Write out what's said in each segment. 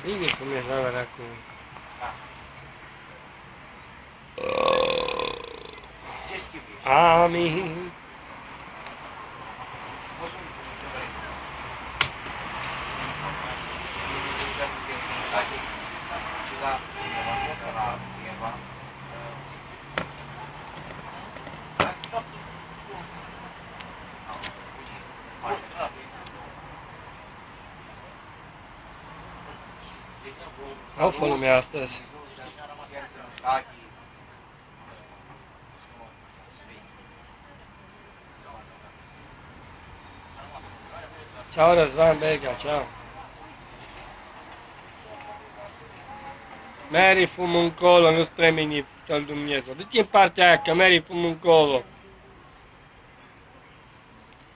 Bine começava lá com... Amin. Au fost lumea astăzi. Ciao Răzvan Berga, ciao. Mary fumă încolo, nu spre mine, tot Dumnezeu. Du-te în partea aia, că Mary fumă încolo.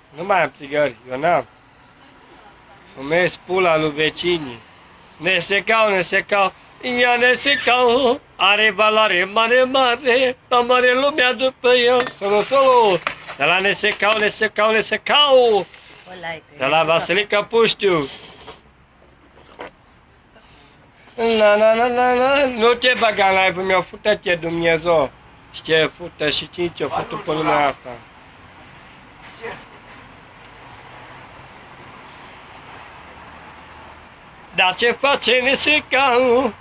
Nu mai am țigări, eu n-am. Fumez pula lui vecinii. Ne secau, ea ne secau, are valoare mare, mare lumea după el, solo, de la ne secau, de la Vasilica Puștiu. Nu te băga în live-ul meu, fută-te Dumnezeu, și ce fută și ce fută pe lumea asta. Dar ce face Nesecau,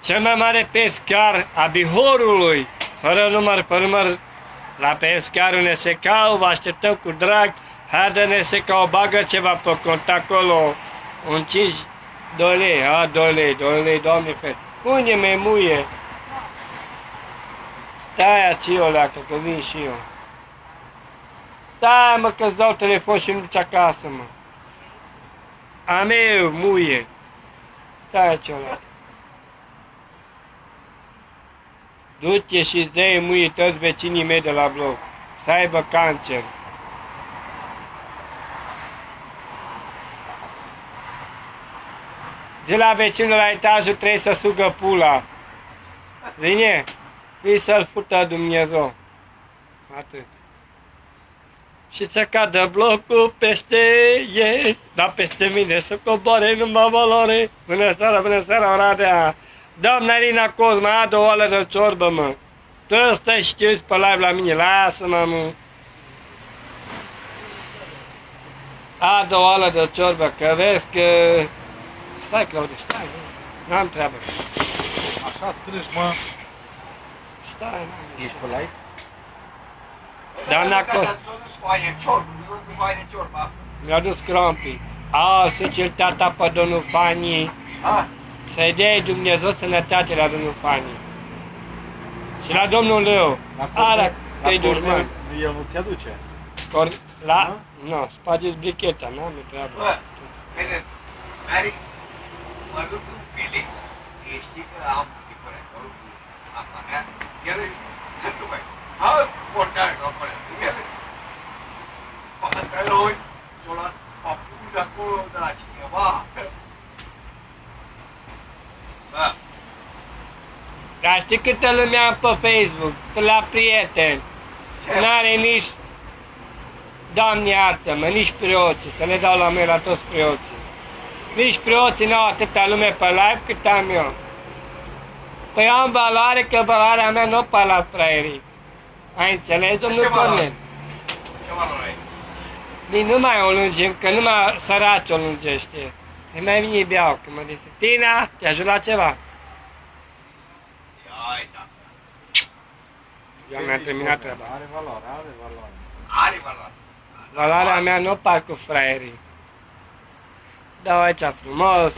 cel mai mare pescar a Bihorului, fără număr pe număr, la pescarul Nesecau, vă așteptăm cu drag, haide Nesecau, bagă ceva pe cont acolo, un 5, 2 lei, 2 lei, Doamne fe, unde mi muie? Stai aici, oleacă, că vin și eu. Stai mă, că-ți dau telefon și nu duci acasă, mă. A meu, muie. Stai aici, oleacă. Du-te și-ți dă-i muie toți vecinii mei de la bloc, să aibă cancer. Zi la vecinul la etajul 3 să sugă pula. Vine? Vii să-l fută Dumnezeu. Atât. Și să cadă blocul peste ei, dar peste mine să coboare numai valoare. Bună seara, Oradea. Doamna Irina Cosma, a 2 oală de ciorbă, mă. Tu stai și te uiți pe live la mine, lasă-mă, mă. A 2 oală de ciorbă, că vezi că... Stai, Claudiu, stai, n-am treabă. Așa strâși, mă. Stai, n-am. Ești pe live? Doamna Cosma. Mi-a dus crampii. Să cer tata pe domnul Fani. Să-i dea Dumnezeu sănătate la domnul Fani. Și la domnul Leu. La te-i duci, mă. El nu ți-aduce? La? Nu, spargeți bricheta, n-am treabă. Bă, vede, Mary, mă duc în Felix, știi că am decoratorul cu asta mea, el îi zice, nu mai, pornează acolo, el pantaloni, s-o luat papuși de acolo de la cineva. Bă. Dar știi câtă lume am pe Facebook, pe la prieteni, n-are nici, Doamne iartă-mă, nici preoții, să le dau la mine la toți preoții. Nici preoții n-au atâta lume pe live cât am eu. Păi am valoare, că valoarea mea nu pe la fraierii. Ai înțeles, domnul Cornel? Ce valoare ai? Nici nu mai o lungim, că numai săraci o lungește. E mai vine beau, că mă zice, Tina, te ajut la ceva? Iai, da. Eu mi-am terminat treaba. Are valoare, are valoare. Are valoare. Valoarea mea nu par cu fraierii. Dau aici frumos.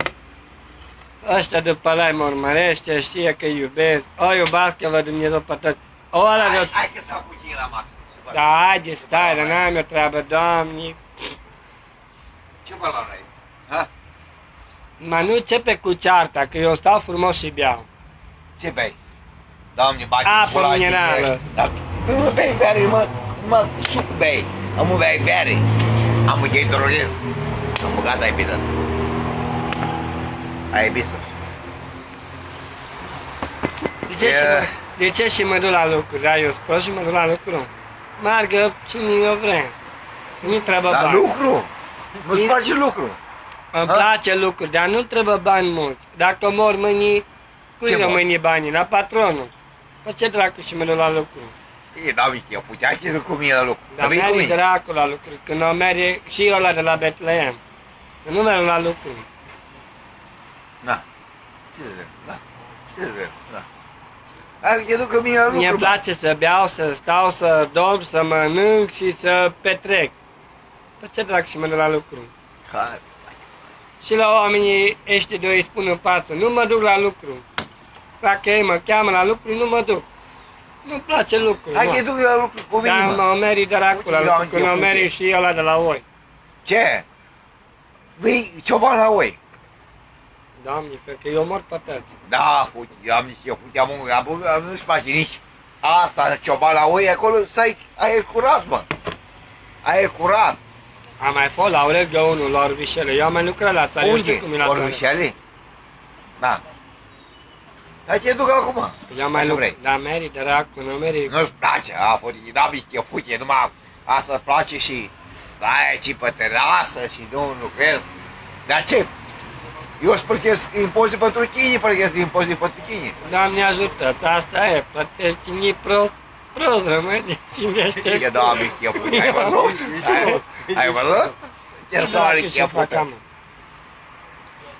Ăștia după live mă urmărește, știe că iubesc. O iubească-vă Dumnezeu pe toți. Hai că stau cu tine la masă. Da, haide, stai, dar n-am eu treabă, Doamne. Ce valoare ai? Ha? Mă nu începe cu cearta, că eu stau frumos și beau. Ce bei? Doamne, bagi Apă minerală. Dar când mă bei bere, mă suc bei. Am bei bere. Am hidrogen. Am băgat, ai bine. Ai bine. De ce și mă duc la lucru? Da, eu spun și mă duc la lucru. Margă cine eu vrea. Nu trebuie La bani. lucru? Nu-ți place lucru? Îmi place lucru, dar nu trebuie bani mulți. Dacă mor mâine, cui Ce mor? rămâne banii? La patronul. Păi ce dracu și mă duc la lucru? E, da, eu putea să duc cu mine la lucru. Dar vii cu merge mine. dracu la lucru, când o merge și ăla de la Betleem. Nu merg la lucru. Na. Ce să zic? Na. Ce să zic? Na. Hai că te duc cu mine la lucru. Mie îmi bă. place să beau, să stau, să dorm, să mănânc și să petrec. Păi ce dracu și mă duc la lucru? Hai. Și la oamenii ăștia doi îi spun în față, nu mă duc la lucru. Dacă ei mă cheamă la lucru, nu mă duc. Nu-mi place lucru. Hai nu. că te duc la lucru cu mine, Dar mă. mă meri dracu la Uite, lucru, eu când mă am meri făcut. și ăla de la oi. Ce? Vii cioban la oi. Doamne, cred că eu mor pătăți. Da, uite, eu am zis, eu puteam, nu-și face nici asta, cioban la oi, acolo să ai aer curat, mă. Aer curat. Am mai fost la Aurel Găunul, la Orbișele. Eu am mai lucrat la țară, eu știu cum e la țară. Orbișele? Da. Dar te duc acum. Eu am mai Dacă lucrat, vrei. dar meri dracu, nu meri. Nu-ți place, a fost, da, te fute, numai asta îți place și stai aici pe terasă și nu lucrezi. Dar ce? Eu îți plătesc impozit pentru tine, plătesc impozit pentru tine. Doamne ajută, asta e, plătești cine prost, prost rămâne, ținește. E, Doamne, te fute, ai văzut? Ai văzut? Ce soare te fute.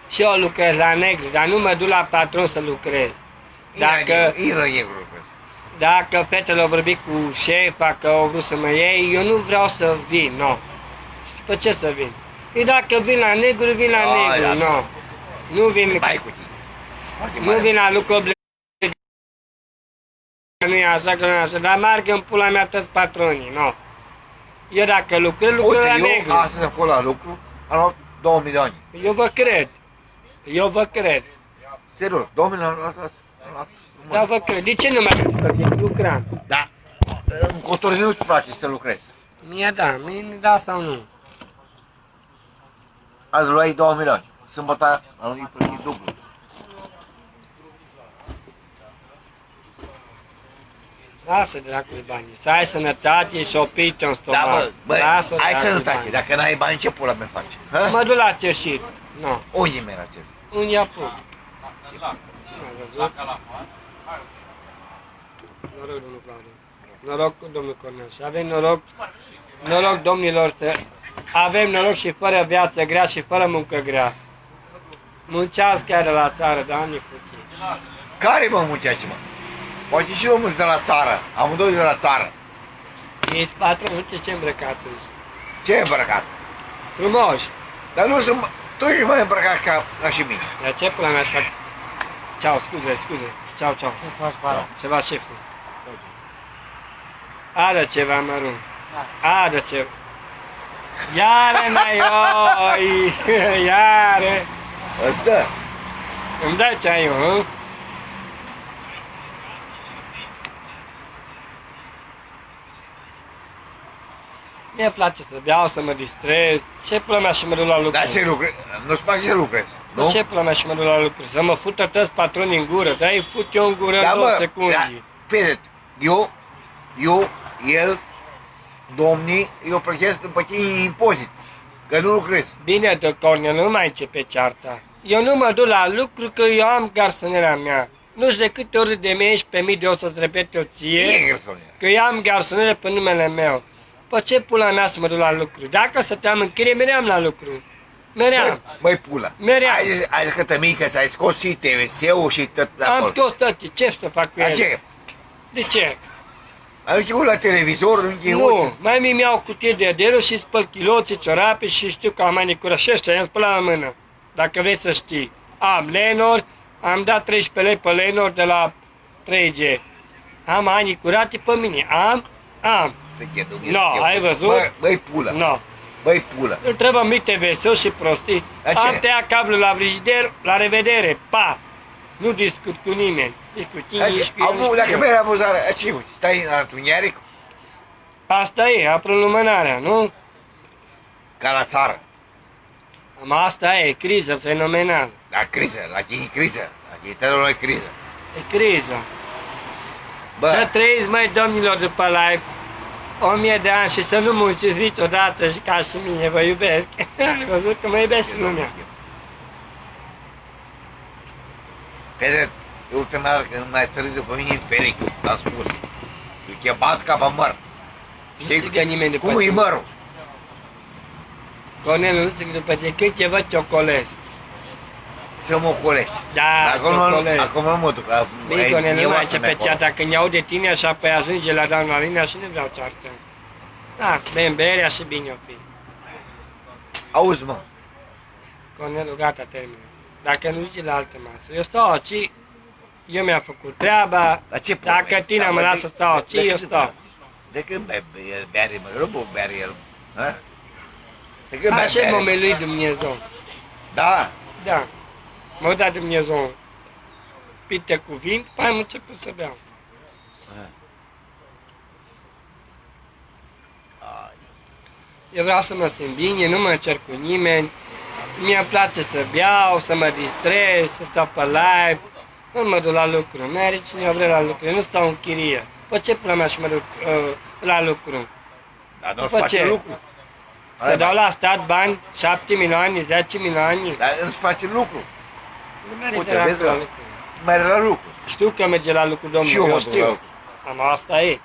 Și eu lucrez la negru, dar nu mă duc la patron să lucrez. Dacă fetele au vorbit cu șefa că au vrut să mă iei, eu nu vreau să vin, nu. Și pe ce să vin? E dacă vin la negru, vin la Ai, negru, da. nu. Nu vin, Mai cu tine. Foarte nu mare. vin la lucru obligat. Nu e așa, că nu e așa, dar margă în pula mea toți patronii, nu. Eu dacă lucrez la Uite, eu negru. astăzi am fost la lucru, am luat 2 milioane. Eu vă cred. Eu vă cred. Serios, 2 milioane am luat. Da, vă cred. De ce nu mai cred? Lucram. Da. În Cotorzii nu-ți place să lucrezi. Mie da, mie da sau nu. Azi luai 2 milioane. Sâmbătă am plătit dublu. Lasă dracului banii, să ai sănătate și o pită în stomac. Da, bă, Lasă ai dracului sănătate. banii. Dacă n-ai bani, ce pula mea faci? Ha? Mă duc la ceșit. Nu. Unde mergi la ce? Unde apuc? Ai văzut? Noroc, domnul Claudiu. Noroc cu domnul Cornel. Și avem noroc domnilor, să avem noroc și fără viață grea și fără muncă grea. Munceați chiar de la țară, Doamne fuchi. Care mă munceați, mă? Poate și eu mulți de la țară. Amândoi de la țară. Ești patron, uite ce îmbrăcați îți. Ce e îmbrăcat? Frumoși. Dar nu sunt... Tu ești mai îmbrăcat ca și mine. Dar ce pula mea să fac? Ceau, scuze. Ceau. Ce faci, para? Ceva, șeful. Adă ceva, mărunt. Adă ceva. Iare, mai oi! Iare! Ăsta? Îmi dai ceaiul, hă? Mie place să beau, să mă distrez. Ce pula mea și mă duc la lucru? Dar ce lucrezi? Nu-ți place să lucrezi, nu? Ce pula mea și mă duc la lucru? Să mă fută toți patronii în gură, dar îi fut eu în gură în 2 secunde. Vede, el, domnii, eu plătesc după tine impozit, că nu lucrezi. Bine, de Cornel, nu mai începe cearta. Eu nu mă duc la lucru că eu am garsonera mea. Nu știu de câte ori de mie ești pe mii de o să-ți repet eu E ție, garsonier. că eu am garsonere pe numele meu. Păi ce pula mea să mă duc la lucru? Dacă stăteam în chirie, meream la lucru. Meream. Băi, pula. Meream. Ai zis că tămică să ai scos și TVS-ul și tot de Am acolo. scos toate, ce să fac cu Dar ele? ce? De ce? Ai început la televizor, Nu, mai mi iau cutie de aderul și spăl chiloții, ciorape și știu că am manicură și ăștia, i-am spălat la mână. Dacă vrei să știi. Am Lenor, am dat 13 lei pe Lenor de la 3G. Am manicurate pe mine, am. No, ai văzut? Băi, pula. No. Băi, pula. Nu trebuie mic TVS și prostii. La ce? Am tăiat cablul la frigider, la revedere, pa! Nu discut cu nimeni. Nici cu tine, nici cu eu, nici cu Dacă eu. mergi la muzare, ce uite, stai în întuneric Asta e, apră lumânarea, nu? ca la țară. Ma asta e criză fenomenală. La criză, la tine e criză. La tine tău e criză. E criză. Bă, Să trăiți, măi, domnilor, după live 1000 de ani și să nu munciți niciodată și ca și mine, vă iubesc. Ai văzut că mă iubește lumea. Cred că ultima dată când m-ai sărit după mine în feric, am spus. Eu te bat ca pe măr. Nu strigă nimeni după Cum e tine. mărul? Cornel, nu zic după ce când te văd, te ocolesc. Să mă ocolești. Da, te ocolesc. Acum nu mă duc. Bine, Cornel, nu mai începe ceata când iau de tine și apoi ajunge la doamna Lina și nu vreau ceartă. Las, bem berea și bine o fi. Auzi, mă. Cornelul, gata, termină. Dacă nu zici la altă masă. Eu stau aici, eu mi-am făcut treaba, La ce dacă tine mă lasă să stau aici, eu stau. De când bere, mă? Eu nu pot bere el. Ha? De când Așa e bere? momentul lui Dumnezeu. Da. Da. M-a dat Dumnezeu pite cuvinte, păi am început să beau. Eu vreau să mă simt bine, nu mă cer cu nimeni. Mie-mi place să beau, să mă distrez, să stau pe live. Nu mă duc la lucru, merge cine vrea la lucru, eu nu stau în chirie. Pe ce pula mea și mă duc la lucru? Dar nu După face ce? lucru. Să dau la stat bani, 7 milioane, 10 milioane. Dar nu-ți face lucru. Nu merge Uite, de vezi, la la- lucru. Merge la lucru. Știu că merge la lucru, domnul, Și eu mă eu duc la știu. lucru. Am asta e.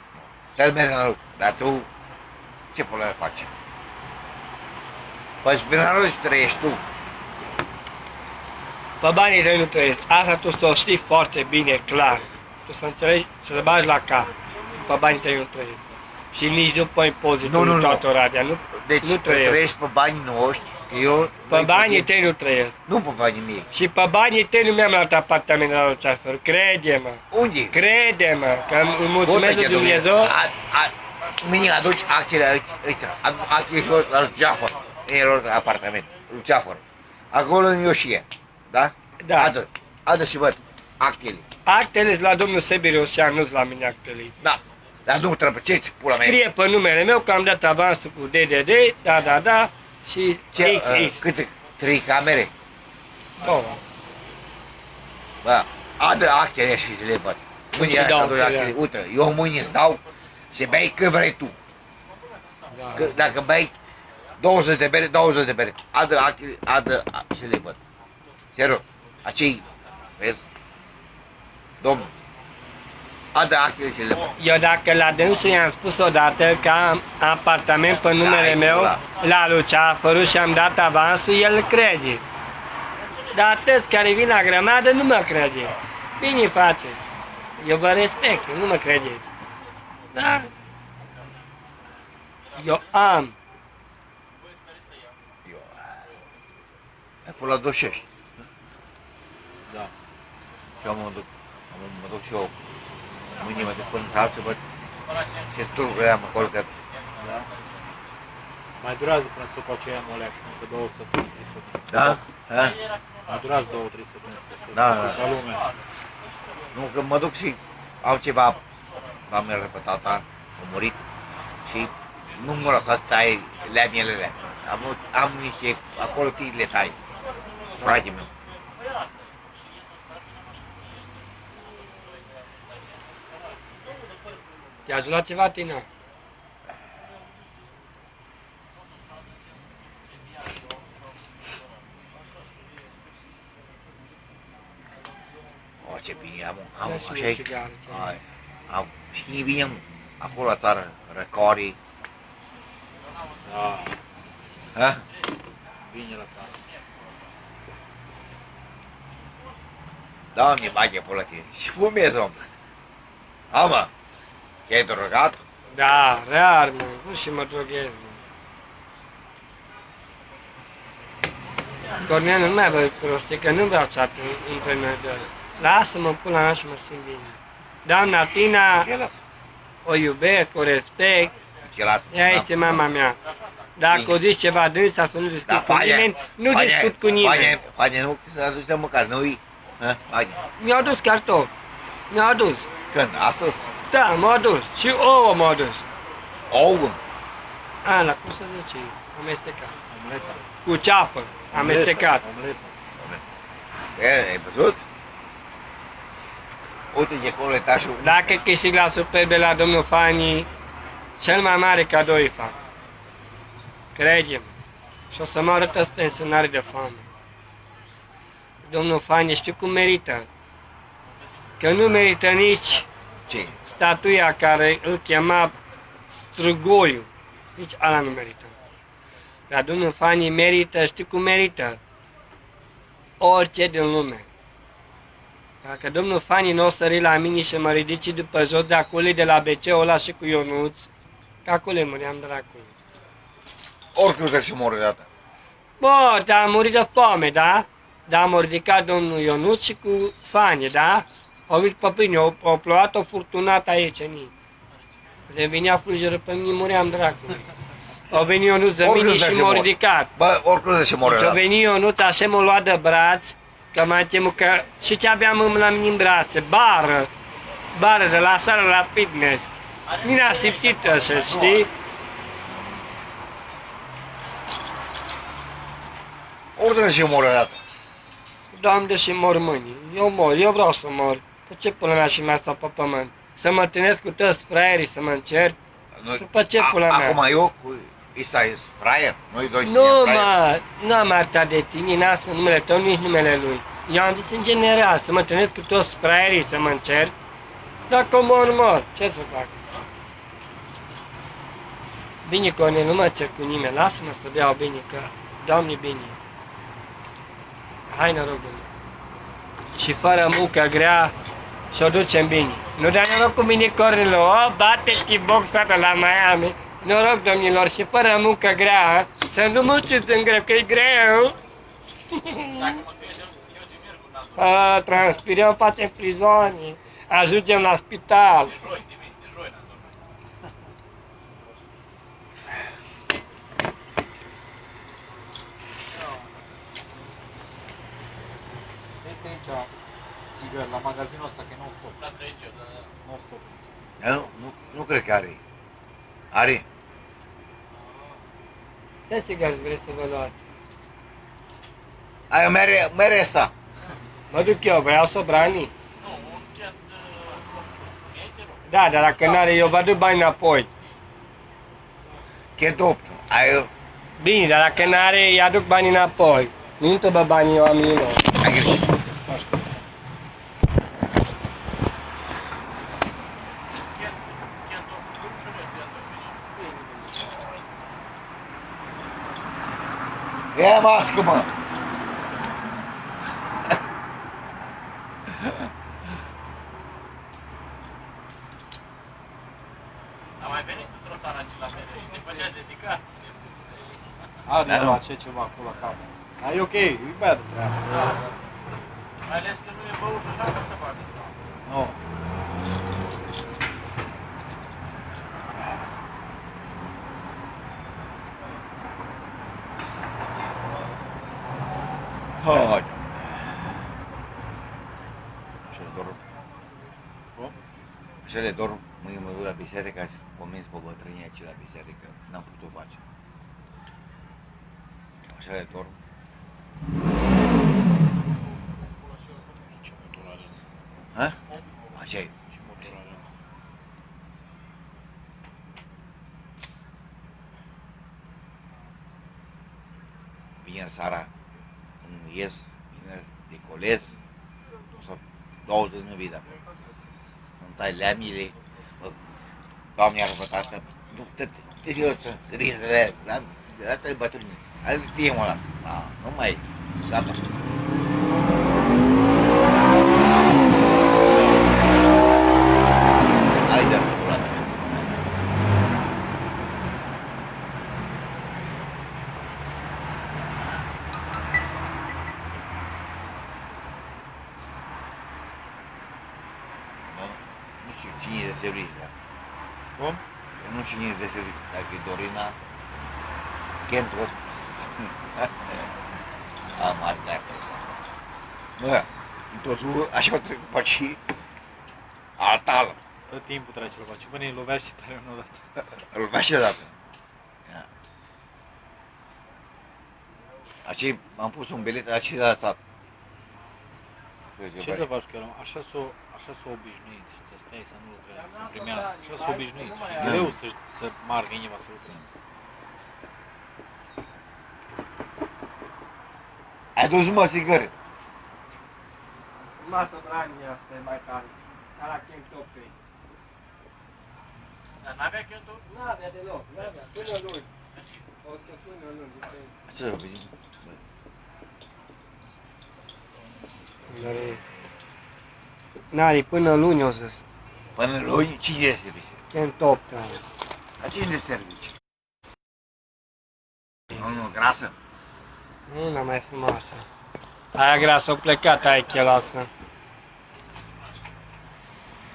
Să mergi la lucru. Dar tu, ce probleme faci? Păi spinarul și trăiești tu. Pe banii tăi nu trăiesc. Asta tu să o știi foarte bine, clar. Tu să înțelegi, să le bagi la cap. Pe banii tăi nu trăiesc. Și nici nu pe impozitul Nu, lui nu. toată Oradea. Nu, Deci nu trăiesc. trăiești pe banii noștri. Că eu, Pe noi banii plătim- tăi nu trăiesc. Nu pe banii mei. Și pe banii tăi nu mi-am luat apartament la Luceafăr. Crede-mă. Unde? Crede-mă. Că îmi mulțumesc lui Dumnezeu. Mâine aduci actele ăștia. Actele la Luceafăr. În lor apartament. Luceafăr. Acolo în Ioșie. Da? Da. Adă și văd actele. Actele la domnul Sebiroșan, nu-s la mine actele. Da. Dar nu trebuie. Ce pula mea? Scrie pe numele meu că am dat avansul cu DDD, da, și XX. Câte? 3 camere? Două. Bă, adă actele și le văd. Mâine Și dau aduci actele. actele. Uite, eu mâine îți dau și bei cât vrei tu. Da. Că dacă bei 20 de bere, 20 de bere. Adă actele, și le văd. Serios. Acei, vezi? Domnul. Adă actele și le văd. Eu dacă la dânsul i-am spus odată că am apartament pe numele Da, meu da. la Luceafăru și am dat avansul, el îl crede. Dar atâți care vin la grămadă nu mă crede. Bine faceți. Eu vă respect, nu mă credeți. Da? Eu am. Ai fost la Doșești. Da. Și eu mă duc și eu. Mâine mă duc până în sat să văd ce turguri am acolo, că Da. Mai durează până să fac aceea moleac, încă 2 săptămâni, 3 săptămâni. da? Ha? Mai durează 2-3 săptămâni să se Da, facă da. ca lumea. Nu, că mă duc și am ceva, am repetat, am murit și nu mă rog, asta e leamielele. Am niște, acolo tiile să ai, frate meu. Te-a ajutat ceva, Tina? O, ce bine am, Da, și așa mie e, țigară, chiar. ai, am, și bine am, acolo la țară, răcorii, Da, ha? bine la țară. Doamne, bage pe la tine și fumez, om. Ha, mă, te-ai drogat? Da, rar, mă. Nu și mă droghez, mă. Cornel, nu mai văd prostii, că nu vreau ceată între noi doi. Lasă-mă pula mea și mă simt bine. Doamna Tina, Ce las? o iubesc, o respect, Ce las? ea este mama mea. Dacă o zici ceva dânsa să nu discut Da, cu nimeni, nu discut cu nimeni. Faine, nu, să aducem măcar noi, ha? Faine. Mi-au adus cartofi. Mi-au adus. Când? Astăzi? Da, m-au adus. Și ouă m-au adus. Ouă? Ala, cum să zice, amestecat. Omleta. Cu ceapă. Amestecat. Omletă. Ai văzut? Uite ce coletașul. Dacă câștig la Superbe la domnul Fani, cel mai mare cadou îi fac. Crede-mă. Și o să mă arăt ăsta pensionare de foame. Domnul Fani, știu cum merită. Că nu merită nici Ce? statuia care îl chema Strugoiu. Nici ala nu merită. Dar domnul Fani merită, știu cum merită. Orice din lume. Dacă domnul Fani nu o sări la mine și mă ridici după jos de acolo, de la BC-ul ăla și cu Ionuț, că acolo muriam dracului. Oricum că și mor odată. Bă, dar am murit de foame, da? Dar am ridicat domnul Ionuț și cu Fani, da? Au venit pe pâine, au plouat o furtunată aici, ni. De venea fulgeră pe mine, muream dracului. Au venit Ionuț de mine și m-au ridicat. Bă, oricum că și mor Deci a odată. venit Ionuț, așa m-a luat de braț, că m-am temut că... Și ce aveam la mine în brațe? Bară de la sală la fitness. Mine a simțit așa, știi? Oricum că și mor odată. Doamne, și mor mâini. Eu mor, eu vreau să mor. Pe ce pula mea și mea stau pe pământ? Să mă întâlnesc cu toți fraierii, să mă încerc? După ce pula mea? Acum eu cu Isa e fraier, noi doi Nu, suntem fraier. mă, nu am arătat de tine, n-am spus numele tău, nici numele lui. Eu am zis în general, să mă întâlnesc cu toți fraierii, să mă încerc. Dacă mor, ce să fac? Bine, Cornel, nu mă cer cu nimeni, lasă-mă să beau bine, că Doamne bine. Hai noroc, Domnule. Și fără muncă grea, și-o ducem bine. Nu dai noroc cu mine, Cornel, o, bate-te boxată la Miami. Noroc, domnilor, și fără muncă grea, să nu munciți în greu, că e greu. Transpirăm, facem prizonie, ajungem la spital. Este aici țigări, la magazinul ăsta, că e non-stop. La 3G, non-stop. Nu cred că are. Are? Ce țigați vreți să vă luați? Ai o mere asta. Mă duc eu, vă iau sobranii? Da, dar dacă n-are, eu vă duc bani înapoi. Che doppio. Ai Bine, dar dacă n-are, îi aduc bani înapoi. Nu întrebă banii oamenilor. ai greșit. Ia mască, mă. A mai venit într-o seară aici la mine și ne făcea dedicații. Are Da, el nu. așa ceva acolo la cap. Dar e ok, e bea de treabă. Mai ales că nu e băut și așa că se bate seama. Nu. Hai. Așa le dorm. Cum? Așa le dorm. Mâine mă duc la biserică și convins pe bătrânii aici la biserică. N-am putut face. Așa le dorm. Ce motor are? Ha? Așa e. Ce motor are? Vineri seara, când ies, vineri decolez, o să 20 de vii de acolo. Îmi tai leamile, bă, Doamne iară-mă, tată, nu te știu să grijile, lasă-le bătrâni, hai știe mă ăla, da, nu mai, gata. Hai de acolo. Nu știu cine e de serviciu, da? Cum? Eu nu știu cine e de serviciu, dacă e Dorina, Kento. Am mare dreaptă asta. Bă, în totul, așa o trecut pe și altală. Tot timpul trece la face. Bă, ne lovea și tare unul odată. Îl vrea și odată. Ia. Aici am pus un bilet, aici la sat. Ce să faci, că așa s-o obișnuit și să stai să nu lucrezi, să primească. Așa s-o obișnuit și e greu să margă inima să lucrezi. Ai dus mă sigări. Masă brania asta e mai tare. Ca la Kentucky. Dar n-avea chiuntul? N-avea deloc, n-avea. Până luni. O să până luni. Ce să vedem? N-are până luni o să-s. Până luni, cine este serviciu? Kentucky. La cine este serviciu? Nu, grasă? Una mai frumoasă. Aia grasă, a plecat aia cheloasă.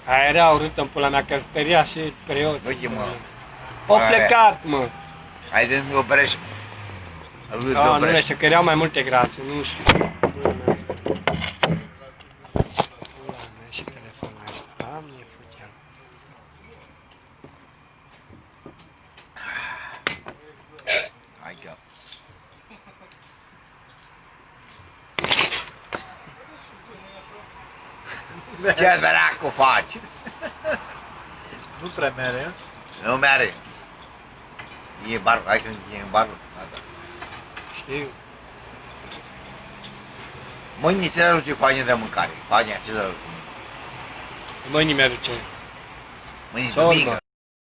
Aia era urâtă în pula mea, că speria și preoții. Uite, mă. A plecat, mă. Hai de nu oprești. Da, nu știu, că erau mai multe grase, nu știu. Pula mea. Pula mea și telefonul ăla. Doamne, fugeam. Hai că... Ce dracu faci? Nu prea mere, Nu mere. E bar, hai că e în bar. Gata. Știu. Mâine ți-a aduce faine de mâncare. Fainea ți-a aduce. Mâine mi-aduce. Mâine Ciorbă. duminică.